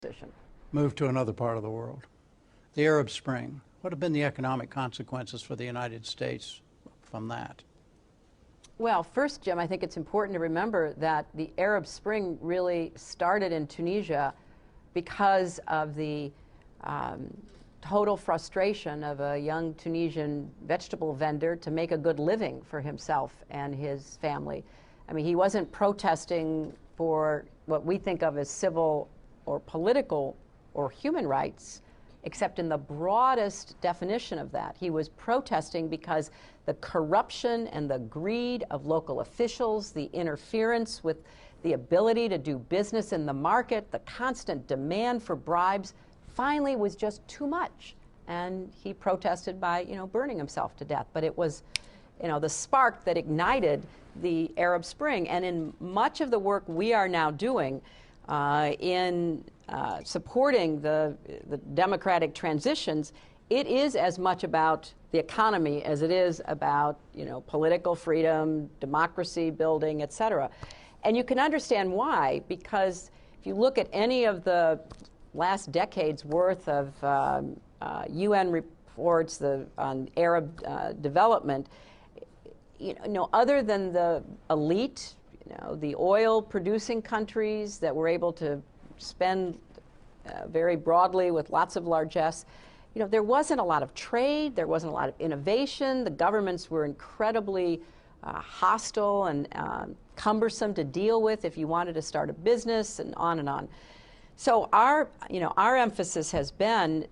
position. Move to another part of the world. The Arab Spring. What have been the economic consequences for the United States from that? Well, first, Jim, I think it's important to remember that the Arab Spring really started in Tunisia because of the total frustration of a young Tunisian vegetable vendor to make a good living for himself and his family. I mean, he wasn't protesting for what we think of as civil or political or human rights, except in the broadest definition of that. He was protesting because the corruption and the greed of local officials, the interference with the ability to do business in the market, the constant demand for bribes, finally was just too much. And he protested by, burning himself to death. But it was, the spark that ignited the Arab Spring. And in much of the work we are now doing in supporting the democratic transitions, it is as much about the economy as it is about, political freedom, democracy building, et cetera. And you can understand why, because if you look at any of the last decade's worth of UN reports on Arab development, other than the elite, the oil-producing countries that were able to spend very broadly with lots of largesse, there wasn't a lot of trade, there wasn't a lot of innovation. The governments were incredibly hostile and cumbersome to deal with if you wanted to start a business, and on and on. So our emphasis has been,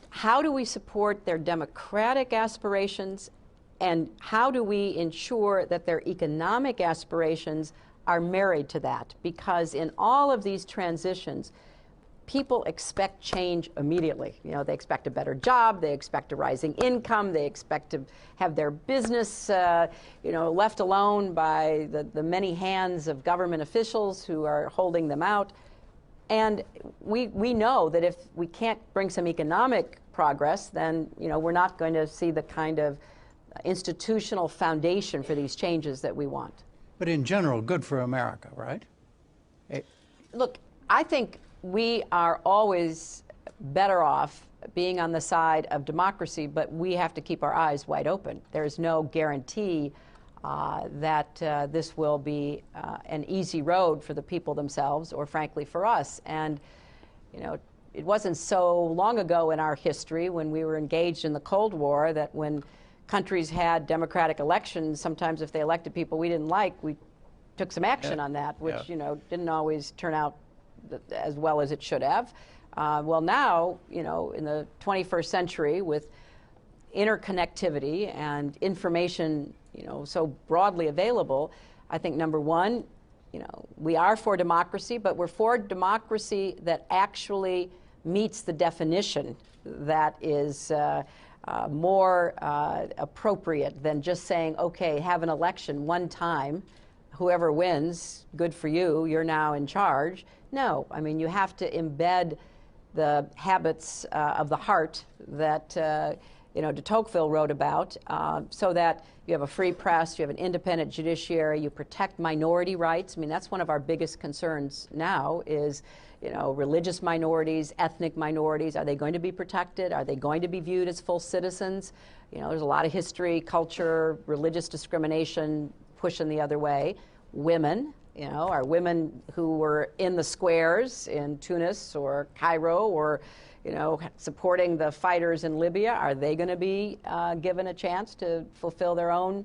how do we support their democratic aspirations, and how do we ensure that their economic aspirations are married to that? Because in all of these transitions, people expect change immediately. They expect a better job, they expect a rising income, they expect to have their business, left alone by the many hands of government officials who are holding them out. And we know that if we can't bring some economic progress, then we're not going to see the kind of institutional foundation for these changes that we want. But in general, good for America, right? Look, I think we are always better off being on the side of democracy, but we have to keep our eyes wide open. There's no guarantee that this will be an easy road for the people themselves, or frankly for us. And it wasn't so long ago in our history, when we were engaged in the Cold War, that when countries had democratic elections, sometimes if they elected people we didn't like, we took some action on that, which didn't always turn out as well as it should have. Well, now, in the 21st century, with interconnectivity and information, so broadly available, I think, number one, we are for democracy, but we're for democracy that actually meets the definition that is more appropriate than just saying, okay, have an election one time, whoever wins, good for you, you're now in charge. No, I mean, you have to embed the habits of the heart that de Tocqueville wrote about, so that you have a free press, you have an independent judiciary, you protect minority rights. I mean, that's one of our biggest concerns now is, religious minorities, ethnic minorities. Are they going to be protected? Are they going to be viewed as full citizens? There's a lot of history, culture, religious discrimination pushing the other way. Women, are women who were in the squares in Tunis or Cairo or supporting the fighters in Libya, are they going to be given a chance to fulfill their own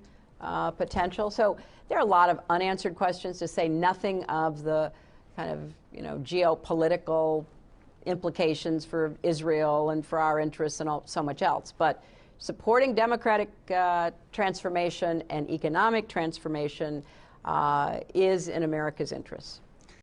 potential? So there are a lot of unanswered questions, to say nothing of the kind of geopolitical implications for Israel and for our interests and so much else. But supporting democratic transformation and economic transformation is in America's interests.